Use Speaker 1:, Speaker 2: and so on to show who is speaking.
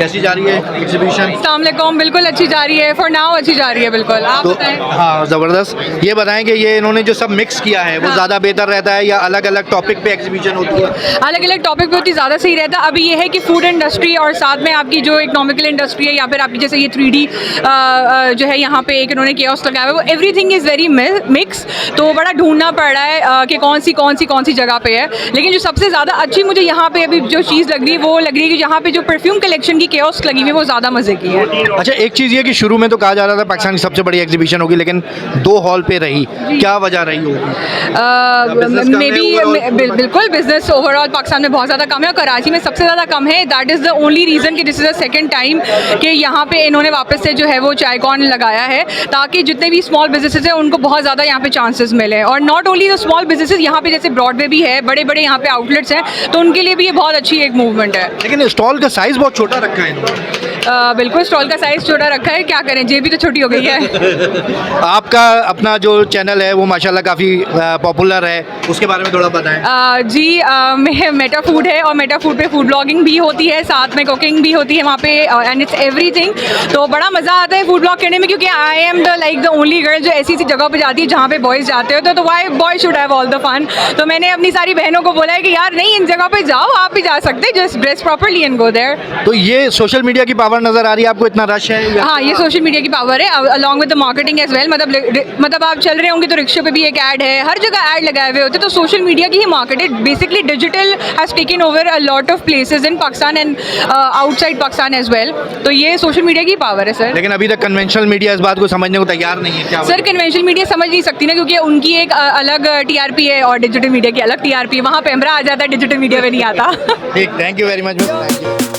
Speaker 1: कैसी जा रही है एग्जीबिशन?
Speaker 2: अस्सलाम वालेकुम, बिल्कुल अच्छी जा रही है, फॉर नाउ अच्छी जा रही है बिल्कुल। आप
Speaker 1: तो
Speaker 2: बताएं।
Speaker 1: हाँ, ज़बरदस्त। ये बताएं कि ये इन्होंने जो सब मिक्स किया है वो
Speaker 2: हाँ।
Speaker 1: ज़्यादा बेहतर रहता है या अलग अलग टॉपिक पे एग्जीबिशन होती है?
Speaker 2: अलग अलग टॉपिक पे होती ज़्यादा सही रहता। अभी ये है कि फूड इंडस्ट्री और साथ में आपकी जो इकोनॉमिकल इंडस्ट्री है या फिर आपकी जैसे ये 3D जो है यहाँ पे एक इन्होंने कियोस्क लगाया है, वो एवरीथिंग इज़ वेरी मिक्स। तो बड़ा ढूंढना पड़ रहा है कि कौन सी जगह पे है। लेकिन जो सबसे ज़्यादा अच्छी मुझे यहाँ पे अभी जो चीज़ लग रही है वो लग रही है कि यहाँ पे जो परफ्यूम कलेक्शन की कियोस्क लगी हुई है वो ज़्यादा मज़े की है।
Speaker 1: अच्छा, एक चीज़ ये कि शुरू में तो कहा जा रहा था पाकिस्तान की सबसे बड़ी एग्जीबिशन होगी, लेकिन 2 हॉल पे रही, क्या वजह रही होगी?
Speaker 2: मे बी बिल्कुल बिजनेस ओवरऑल पाकिस्तान में बहुत ज़्यादा कम है और कराची में सबसे ज़्यादा कम है। That is the only reason कि this is the second time कि यहाँ पे इन्होंने वापस से जो है वो चायकॉन लगाया है, ताकि जितने भी स्मॉल बिजनेसेस हैं उनको बहुत ज़्यादा यहाँ पे चांसेस मिले। और not only the small businesses, यहाँ पे जैसे ब्रॉडवे भी है, बड़े बड़े यहाँ पे आउटलेट्स हैं, तो उनके लिए भी ये बहुत अच्छी एक मूवमेंट है।
Speaker 1: लेकिन स्टॉल का साइज़ बहुत छोटा रखा है इन्होंने।
Speaker 2: बिल्कुल स्टॉल का साइज़ छोटा रखा है, क्या करें, जेब भी तो छोटी हो गई है।
Speaker 1: आपका अपना जो चैनल है वो माशाल्लाह काफ़ी पॉपुलर है, उसके बारे में थोड़ा बताएं।
Speaker 2: जी, मेटा फूड है और मेटा फूड पे फूड ब्लॉगिंग भी होती है, साथ में कुकिंग भी होती है वहाँ पे, एंड इट्स एवरीथिंग। तो बड़ा मज़ा आता है फूड ब्लॉग करने में, क्योंकि I am the only girl जो ऐसी जगह पे जाती है जहाँ पे बॉयज़ जाते हो, तो why boy should have all the fun. तो मैंने अपनी सारी बहनों को बोला है कि यार नहीं, इन जगह पे जाओ, आप भी जा सकते हैं, just dress properly and go there.
Speaker 1: तो ये सोशल मीडिया की पावर नज़र आ रही है आपको, इतना रश है या?
Speaker 2: हाँ, ये सोशल मीडिया की पावर है, along with the marketing as well. मतलब आप चल रहे होंगे तो रिक्शे पे भी एक ऐड है, हर जगह ऐड लगाए हुए होते हैं। तो सोशल मीडिया की ही मार्केट है basically. Digital has taken over a lot of places in Pakistan and outside Pakistan as well. तो ये सोशल मीडिया की पावर है सर।
Speaker 1: लेकिन अभी तक कन्वेंशनल मीडिया इस बात को समझने को तैयार नहीं है, क्या
Speaker 2: सर कन्वेंशनल मीडिया समझ नहीं सकती ना, क्योंकि उनकी एक अलग TRP है और डिजिटल मीडिया की अलग TRP है। वहाँ पे हमरा आ जाता है, डिजिटल मीडिया में नहीं आता।
Speaker 1: ठीक, थैंक यू वेरी मच।